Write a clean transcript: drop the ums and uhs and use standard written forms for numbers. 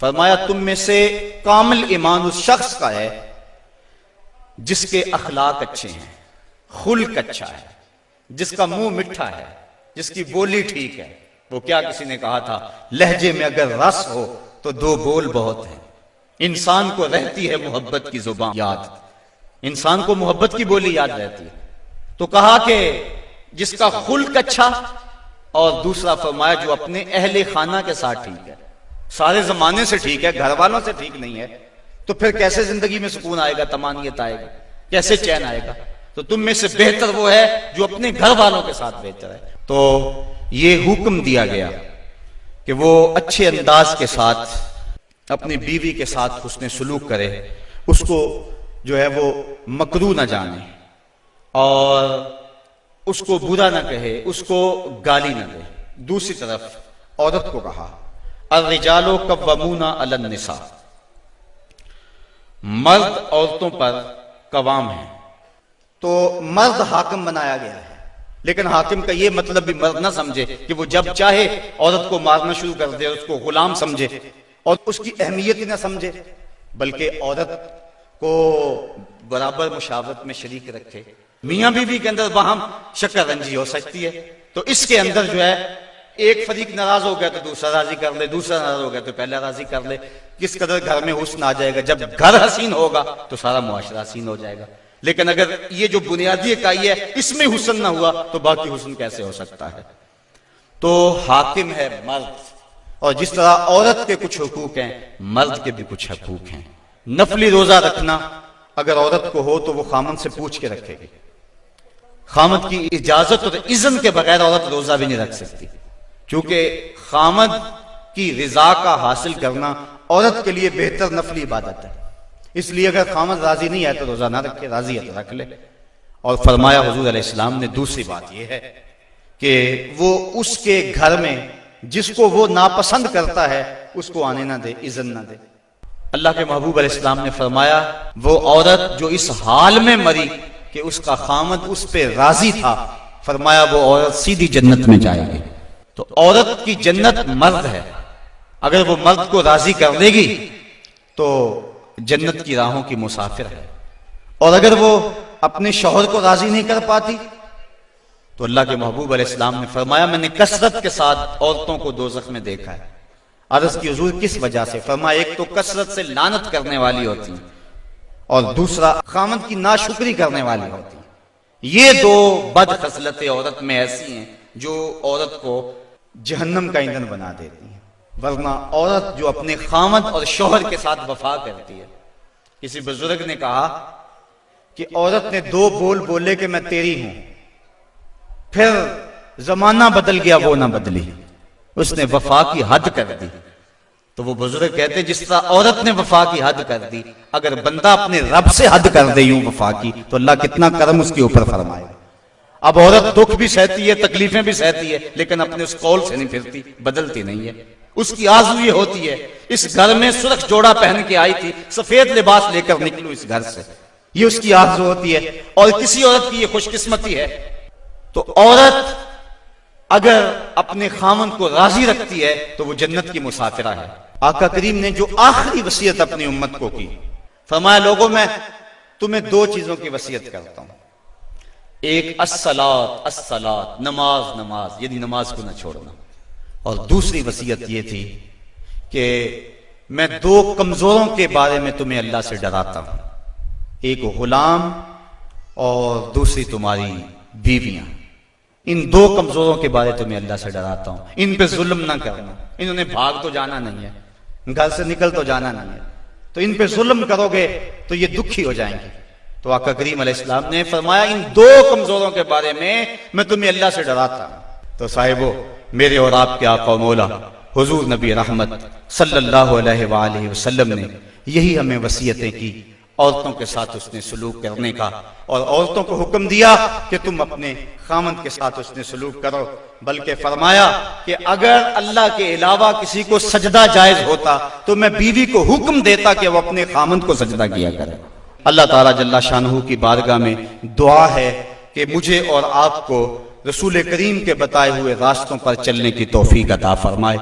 فرمایا تم میں سے کامل ایمان اس شخص کا ہے جس کے اخلاق اچھے ہیں، خلق اچھا ہے، جس کا منہ میٹھا ہے، جس کی بولی ٹھیک ہے۔ وہ کیا کسی نے کہا تھا، لہجے میں اگر رس ہو تو دو بول بہت ہیں۔ انسان کو رہتی ہے محبت کی زبان یاد، انسان کو محبت کی بولی یاد رہتی ہے۔ تو کہا کہ جس کا خلق اچھا، اور دوسرا فرمایا جو اپنے اہل خانہ کے ساتھ ٹھیک ہے، سارے زمانے سے ٹھیک ہے، گھر والوں سے ٹھیک نہیں ہے، تو پھر کیسے زندگی میں سکون آئے گا، طمانینت آئے گا، کیسے چین آئے گا؟ تو تم میں سے بہتر وہ ہے جو اپنے گھر والوں کے ساتھ بہتر ہے۔ تو یہ حکم دیا گیا کہ وہ اچھے انداز کے ساتھ اپنی بیوی کے ساتھ حسن سلوک کرے، اس کو جو ہے وہ مکروہ نہ جانے، اور اس کو برا نہ کہے، اس کو گالی نہ دے۔ دوسری طرف عورت کو کہا الرجال قوامون علی النساء، مرد عورتوں پر قوام ہیں۔ تو مرد حاکم بنایا گیا ہے، لیکن حاکم کا یہ مطلب بھی مرد نہ سمجھے کہ وہ جب چاہے عورت کو مارنا شروع کر دے، اس کو غلام سمجھے اور اس کی اہمیت ہی نہ سمجھے، بلکہ عورت کو برابر مشاورت میں شریک رکھے۔ میاں بیوی کے اندر باہم شکر رنجی ہو سکتی ہے، تو اس کے اندر جو ہے ایک فریق ناراض ہو گیا تو دوسرا راضی کر لے، دوسرا ناراض ہو گیا تو پہلا راضی کر لے۔ کس قدر گھر میں حسن آ جائے گا، جب گھر حسین ہوگا تو سارا معاشرہ حسین ہو جائے گا۔ لیکن اگر یہ جو بنیادی اکائی ہے اس میں حسن نہ ہوا تو باقی حسن کیسے ہو سکتا ہے؟ تو حاکم ہے مرد، اور جس طرح عورت کے کچھ حقوق ہیں، مرد کے بھی کچھ حقوق ہیں۔ نفلی روزہ رکھنا اگر عورت کو ہو تو وہ خامن سے پوچھ کے رکھے گی، خامد کی اجازت اور اذن کے بغیر عورت روزہ بھی نہیں رکھ سکتی، کیونکہ خامد کی رضا کا حاصل کرنا عورت کے لیے بہتر نفلی عبادت ہے۔ اس لیے اگر خامد راضی نہیں ہے تو روزہ نہ رکھے، راضی ہے تو رکھ لے۔ اور فرمایا حضور علیہ السلام نے دوسری بات یہ ہے کہ وہ اس کے گھر میں جس کو وہ ناپسند کرتا ہے اس کو آنے نہ دے، اذن نہ دے۔ اللہ کے محبوب علیہ السلام نے فرمایا وہ عورت جو اس حال میں مری کہ اس کا خامد اس پہ راضی تھا، فرمایا وہ عورت سیدھی جنت میں جائے گی۔ تو عورت کی جنت مرد ہے، اگر وہ مرد کو راضی کر دے گی تو جنت کی راہوں کی مسافر ہے، اور اگر وہ اپنے شوہر کو راضی نہیں کر پاتی تو اللہ کے محبوب علیہ السلام نے فرمایا میں نے کثرت کے ساتھ عورتوں کو دوزخ میں دیکھا ہے۔ عرض کی حضور کس وجہ سے؟ فرمایا ایک تو کثرت سے لعنت کرنے والی ہوتی ہیں، اور دوسرا خامد کی ناشکری کرنے والی ہوتی ہیں۔ یہ دو بد خصلتیں عورت میں ایسی ہیں جو عورت کو جہنم کا ایندھن بنا دیتی ہیں۔ ورنہ عورت جو اپنے خامد اور شوہر کے ساتھ وفا کرتی ہے، کسی بزرگ نے کہا کہ عورت نے دو بول بولے کہ میں تیری ہوں، پھر زمانہ بدل گیا وہ نہ بدلی، اس نے وفا کی حد کر دی۔ تو وہ بزرگ کہتے جس طرح عورت نے وفا کی حد کر دی، اگر بندہ اپنے رب سے حد کر دے یوں وفا کی تو اللہ کتنا کرم اس کے اوپر فرمائے۔ اب عورت دکھ بھی سہتی ہے، تکلیفیں بھی سہتی ہے، لیکن اپنے اس قول سے نہیں پھرتی، بدلتی نہیں ہے۔ اس کی آرزو یہ ہوتی ہے اس گھر میں سرخ جوڑا پہن کے آئی تھی، سفید لباس لے کر نکلوں اس گھر سے، یہ اس کی آرزو ہوتی ہے، اور کسی عورت کی یہ خوش قسمتی ہے۔ تو عورت اگر اپنے خامن کو راضی رکھتی ہے تو وہ جنت کی مسافرہ ہے۔ آقا کریم نے جو آخری وصیت اپنی امت کو کی، فرمایا لوگوں میں تمہیں دو چیزوں کی وصیت کرتا ہوں، ایک الصلاۃ الصلاۃ، نماز نماز، یعنی نماز کو نہ چھوڑنا، اور دوسری وصیت یہ تھی کہ میں دو کمزوروں کے بارے میں تمہیں اللہ سے ڈراتا ہوں، ایک غلام اور دوسری تمہاری بیویاں۔ ان دو کمزوروں کے بارے تمہیں اللہ سے ڈراتا ہوں، ان پہ ظلم نہ کرنا، انہوں نے بھاگ تو جانا نہیں ہے، گھر سے نکل تو جانا نہیں ہے، تو ان پہ ظلم کرو گے تو یہ دکھی ہو جائیں گے۔ تو آقا کریم علیہ السلام نے فرمایا ان دو کمزوروں کے بارے میں تمہیں اللہ سے ڈراتا ہوں۔ تو صاحبو، میرے اور آپ کے آقا و مولا حضور نبی رحمت صلی اللہ علیہ وآلہ وسلم نے یہی ہمیں وصیتیں کی، عورتوں کے ساتھ اس نے سلوک کرنے کا، اور عورتوں کو حکم دیا کہ تم اپنے خامند کے ساتھ اس نے سلوک کرو، بلکہ فرمایا کہ اگر اللہ کے علاوہ کسی کو سجدہ جائز ہوتا تو میں بیوی کو حکم دیتا کہ وہ اپنے خامند کو سجدہ کیا کرے۔ اللہ تعالیٰ جل شانہ کی بارگاہ میں دعا ہے کہ مجھے اور آپ کو رسول کریم کے بتائے ہوئے راستوں پر چلنے کی توفیق عطا فرمائے۔